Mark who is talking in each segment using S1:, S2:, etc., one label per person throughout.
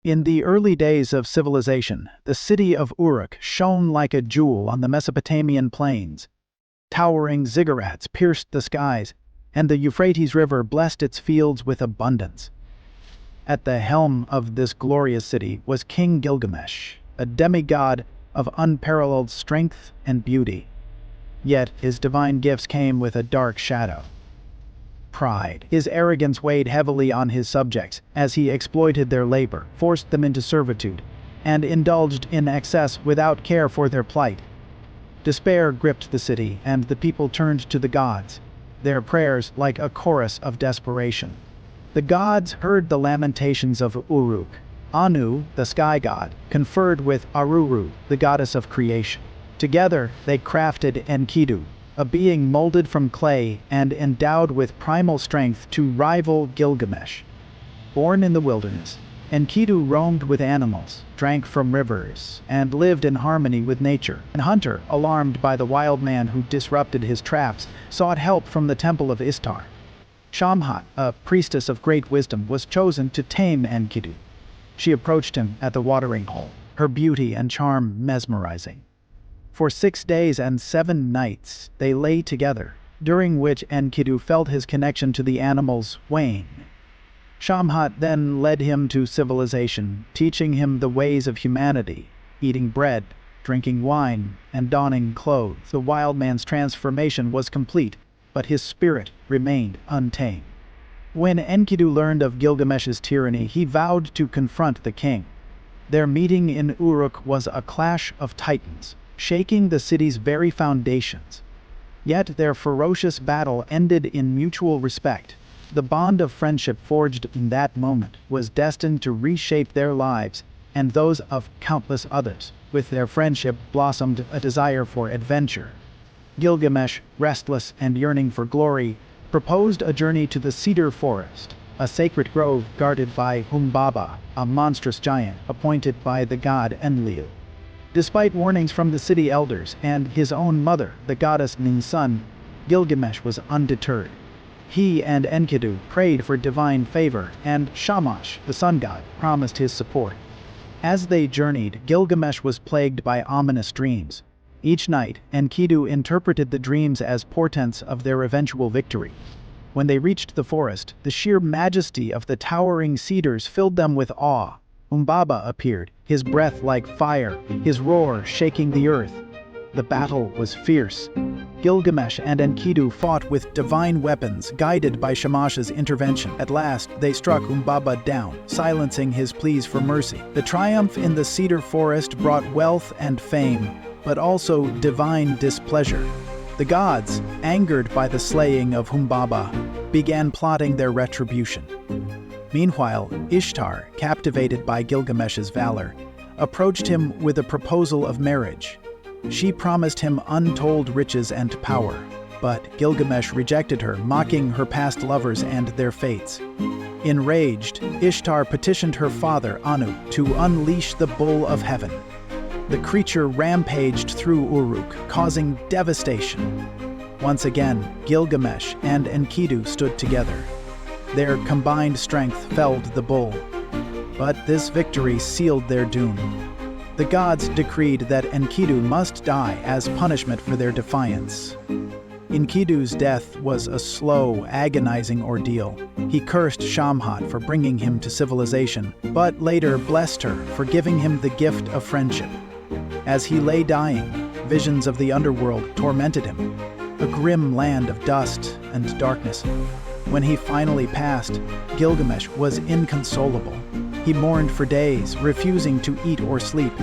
S1: In the early days of civilization, the city of Uruk shone like a jewel on the Mesopotamian plains. Towering ziggurats pierced the skies, and the Euphrates River blessed its fields with abundance. At the helm of this glorious city was King Gilgamesh, a demigod of unparalleled strength and beauty. Yet his divine gifts came with a dark shadow. Pride. His arrogance weighed heavily on his subjects as he exploited their labor, forced them into servitude, and indulged in excess without care for their plight. Despair gripped the city, and the people turned to the gods, their prayers like a chorus of desperation. The gods heard the lamentations of Uruk. Anu, the sky god, conferred with Aruru, the goddess of creation. Together, they crafted Enkidu, a being molded from clay and endowed with primal strength to rival Gilgamesh. Born in the wilderness, Enkidu roamed with animals, drank from rivers, and lived in harmony with nature. An hunter, alarmed by the wild man who disrupted his traps, sought help from the temple of Ishtar. Shamhat, a priestess of great wisdom, was chosen to tame Enkidu. She approached him at the watering hole, her beauty and charm mesmerizing. For 6 days and 7 nights they lay together, during which Enkidu felt his connection to the animals wane. Shamhat then led him to civilization, teaching him the ways of humanity, eating bread, drinking wine, and donning clothes. The wild man's transformation was complete, but his spirit remained untamed. When Enkidu learned of Gilgamesh's tyranny, he vowed to confront the king. Their meeting in Uruk was a clash of titans, shaking the city's very foundations. Yet their ferocious battle ended in mutual respect. The bond of friendship forged in that moment was destined to reshape their lives and those of countless others. With their friendship blossomed a desire for adventure. Gilgamesh, restless and yearning for glory, proposed a journey to the cedar forest, a sacred grove guarded by Humbaba, a monstrous giant appointed by the god Enlil. Despite warnings from the city elders and his own mother, the goddess Ninsun, Gilgamesh was undeterred. He and Enkidu prayed for divine favor, and Shamash, the sun god, promised his support. As they journeyed, Gilgamesh was plagued by ominous dreams. Each night, Enkidu interpreted the dreams as portents of their eventual victory. When they reached the forest, the sheer majesty of the towering cedars filled them with awe. Humbaba appeared, his breath like fire, his roar shaking the earth. The battle was fierce. Gilgamesh and Enkidu fought with divine weapons, guided by Shamash's intervention. At last, they struck Humbaba down, silencing his pleas for mercy. The triumph in the cedar forest brought wealth and fame, but also divine displeasure. The gods, angered by the slaying of Humbaba, began plotting their retribution. Meanwhile, Ishtar, captivated by Gilgamesh's valor, approached him with a proposal of marriage. She promised him untold riches and power, but Gilgamesh rejected her, mocking her past lovers and their fates. Enraged, Ishtar petitioned her father, Anu, to unleash the bull of heaven. The creature rampaged through Uruk, causing devastation. Once again, Gilgamesh and Enkidu stood together. Their combined strength felled the bull. But this victory sealed their doom. The gods decreed that Enkidu must die as punishment for their defiance. Enkidu's death was a slow, agonizing ordeal. He cursed Shamhat for bringing him to civilization, but later blessed her for giving him the gift of friendship. As he lay dying, visions of the underworld tormented him, a grim land of dust and darkness. When he finally passed, Gilgamesh was inconsolable. He mourned for days, refusing to eat or sleep,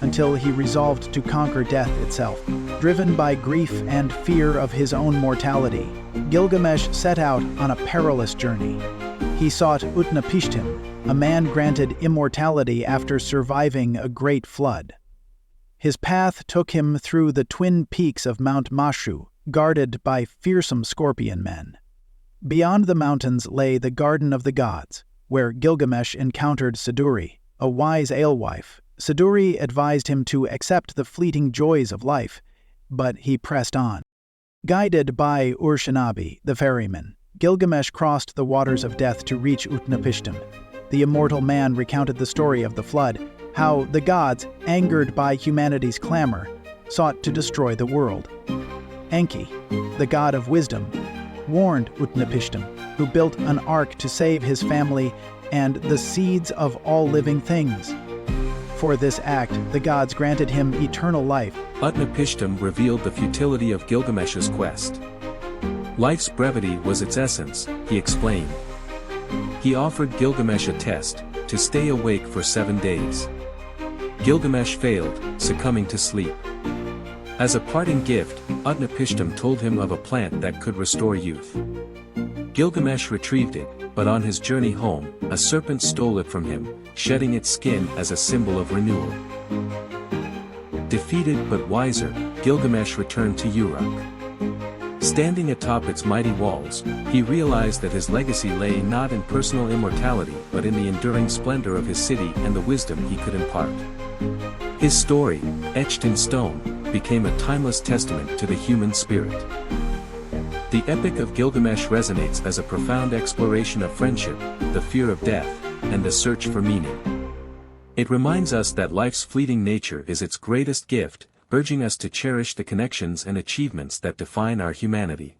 S1: until he resolved to conquer death itself. Driven by grief and fear of his own mortality, Gilgamesh set out on a perilous journey. He sought Utnapishtim, a man granted immortality after surviving a great flood. His path took him through the twin peaks of Mount Mashu, guarded by fearsome scorpion men. Beyond the mountains lay the Garden of the Gods, where Gilgamesh encountered Siduri, a wise alewife. Siduri advised him to accept the fleeting joys of life, but he pressed on. Guided by Urshanabi, the ferryman, Gilgamesh crossed the waters of death to reach Utnapishtim. the immortal man recounted the story of the flood, how the gods, angered by humanity's clamor, sought to destroy the world. Enki, the god of wisdom, warned Utnapishtim, who built an ark to save his family and the seeds of all living things. For this act, the gods granted him eternal life.
S2: Utnapishtim revealed the futility of Gilgamesh's quest. Life's brevity was its essence, he explained. He offered Gilgamesh a test, to stay awake for 7 days. Gilgamesh failed, succumbing to sleep. As a parting gift, Utnapishtim told him of a plant that could restore youth. Gilgamesh retrieved it, but on his journey home, a serpent stole it from him, shedding its skin as a symbol of renewal. Defeated but wiser, Gilgamesh returned to Uruk. Standing atop its mighty walls, he realized that his legacy lay not in personal immortality but in the enduring splendor of his city and the wisdom he could impart. His story, etched in stone, became a timeless testament to the human spirit. The Epic of Gilgamesh resonates as a profound exploration of friendship, the fear of death, and the search for meaning. It reminds us that life's fleeting nature is its greatest gift, urging us to cherish the connections and achievements that define our humanity.